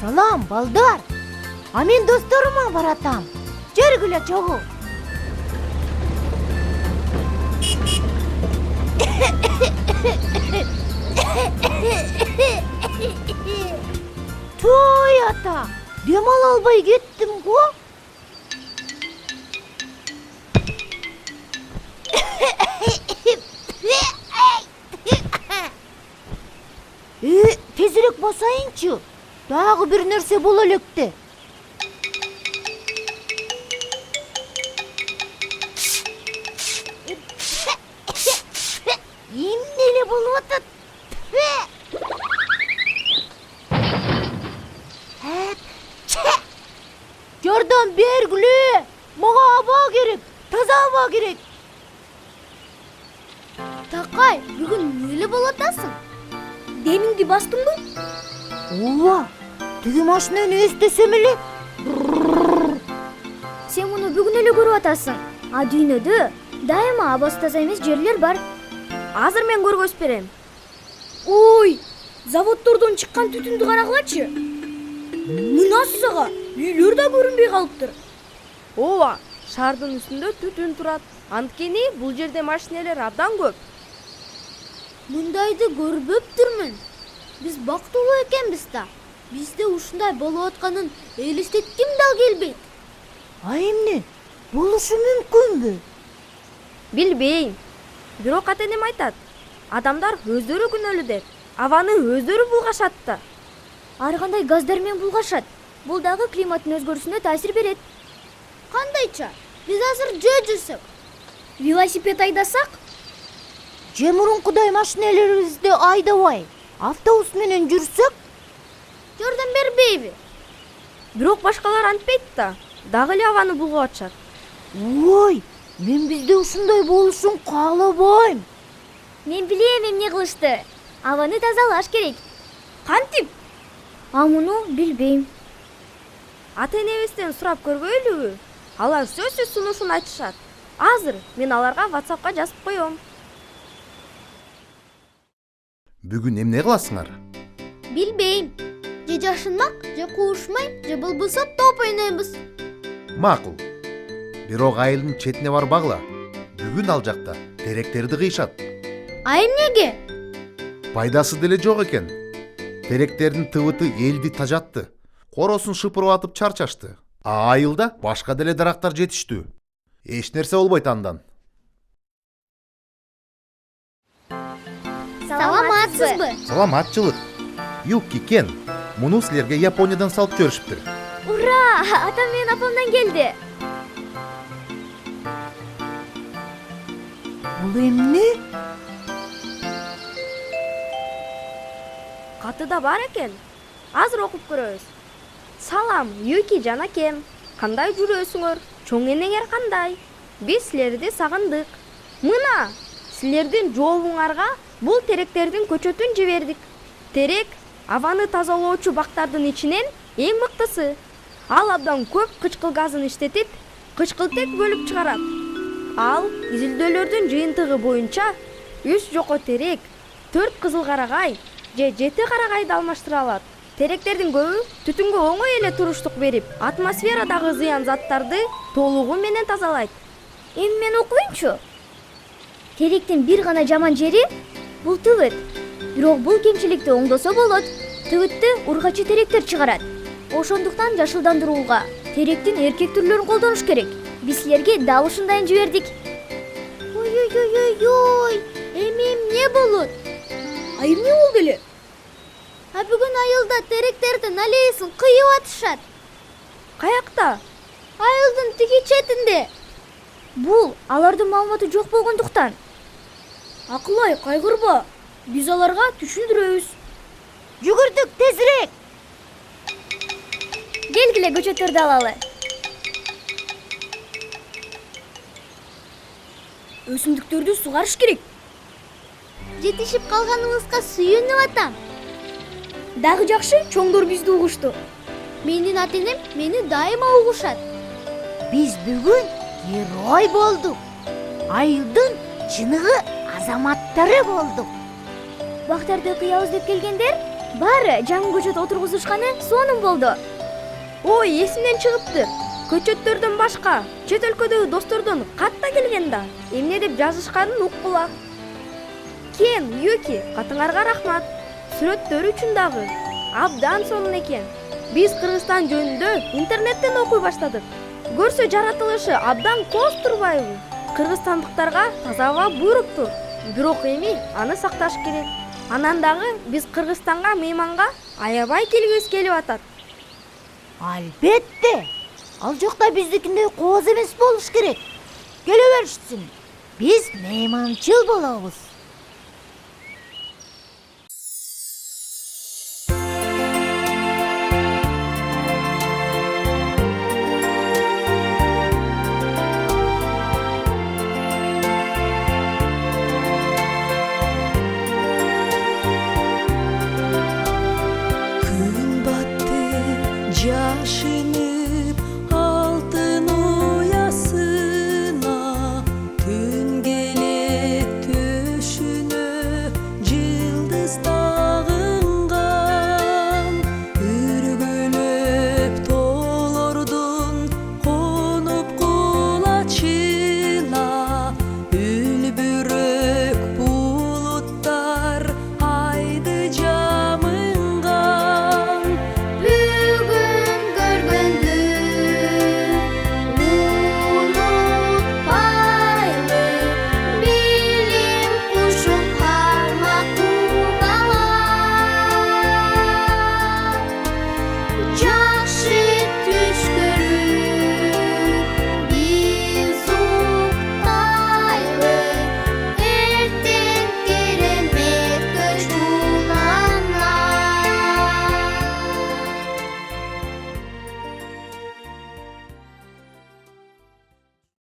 Салам, балдар. А мен досторума баратам. Жүргүлө чогуу. Той ата, дем ала албай кеттим го. Тезирээк басайынчы. Дагы бир нерсе боло электи. Эмне эле болуп атат? Жардам бергиле. Мага аба керек. Таза аба керек. Такай, бүгүн эмне эле болуп атасың? Демиңди бастыңбы? Ооба. Тиги машинаны эстесем эле. Сен муну бүгүн эле көрүп атасың. А дүйнөдө дайыма абасы таза эмес жерлер бар. Азыр мен көргөзүп берем. Ой, заводдордон чыккан түтүндү карагылачы. Мына сага үйлөр да көрүнбөй калыптыр. Ооба, шаардын үстүндө түтүн турат. Анткени бул жерде машинелер абдан көп. Мындайды көрбөптүрмүн. Биз бактылуу экенбиз да. Бизде ушундай болуп атканын элестетким да келбейт. А эмне? Болушу мүмкүнбү? Билбейм. Бирок ата-энем айтат. Адамдар өздөрү күнөөлүү деп. Абаны өздөрү булгашат да. Ар кандай газдар менен булгашат. Бул дагы климаттын өзгөрүүсүнө таасир берет. Кандайча? Биз азыр жүрсөк, велосипед айдасак, Же мурункудай машинелерибизди айдабай, автобус менен жүрсөк? жардам бербейби? Бирок башкалар антпейт да. Дагы эле абаны булгап атышат. Ой, мен бизде ушундай болушун каалабайм. Мен билем эмне кылышты. Абаны тазалаш керек. Кантип? А муну билбейм. Ата-энебизден сурап көрбөйлүбү? Алар сөзсүз сунушун айтышат. Азыр мен аларга WhatsAppка жазып коем. Бүгүн эмне кыласыңар? Билбейм. Же жашынмак, же куушмай, же болбосо топ ойнойбуз. Макул. Бирок айылдын четине барбагыла. Бүгүн ал жакта теректерди кыйшат. А эмнеге? Пайдасы деле жок экен. Теректердин тыбыты элди тажатты. Коросун шыпырып атып чарчашты. А айылда башка деле дарактар жетиштүү. Эч нерсе болбойт андан. Саламатсызбы? Саламатчылык. Юки Кен, муну силерге Япониядан салып жиберишиптир. Ура! Атам менен апамдан келди. Бул эмне? Катыда бар экен. Азыр окуп көрөбүз. Салам, Юки жана Кен. Кандай жүрөсүңөр? Чоң энеңер кандай? Биз силерди сагындык. Мына, силердин жообуңарга бул теректердин көчөтүн жибердик. Терек абаны тазалоочу бактардын ичинен эң мыктысы. Ал абдан көп кычкыл газын иштетип, кычкылтек бөлүп чыгарат. Ал изилдөөлөрдүн жыйынтыгы боюнча 3 жоко терек, 4 кызыл карагай же 7 карагайды алмаштыра алат. Теректердин көбү түтүнгө оңой эле туруштук берип, атмосферадагы зыян заттарды толугу менен тазалайт. Эми мен окуйнчу. Теректин бир гана жаман жери бул тыбыт. Бирок бул кемчиликти оңдосо болот. Тыбытты ургачы теректер чыгарат. Ошондуктан жашылдандырууга теректин эркек түрлөрүн колдонуш керек. Биз силерге дал ушундайын жибердик. Ой, эми эмне болот? А эмне болду эле? А бүгүн айылда теректердин аллеясын кыйып атышат. Каякта? Айылдын тиги четинде. Бул алардын маалыматы жок болгондуктан. Акылай, кайгырба. Биз аларга түшүндүрөбүз. Жүгүрдүк, тезирээк. Келгиле көчөттөрдү алалы. Өсүмдүктөрдү сугарыш керек. Жетишип калганыбызга сүйүнүп атам. Дагы жакшы, чоңдор бизди угушту. Менин ата-энем мени дайыма угушат. Биз бүгүн герой болдук. Айылдын чыныгы азаматтары болдук. Бактарды кыябыз деп келгендер, Баары жаңы көчөт отургузушканы сонун болду. Ой, эсимден чыгыптыр. Көчөттөрдөн башка чет өлкөдөгү достордон кат да келген да. Эмне деп жазышканын уккула. Кен, Юки, катыңарга рахмат. Сүрөттөр үчүн дагы абдан сонун экен. Биз Кыргызстан жөнүндө интернеттен окуй баштадык. Көрсө жаратылышы абдан коз турбайбы? Кыргызстандыктарга таза аба буйруптур. Бирок эми аны сакташ керек. Анан дагы биз Кыргызстанга мейманга аябай келгибиз келип атат. Албетте. Ал жакта биздикиндей кооз эмес болуш керек. Келе беришсин. Биз мейманчыл болобуз.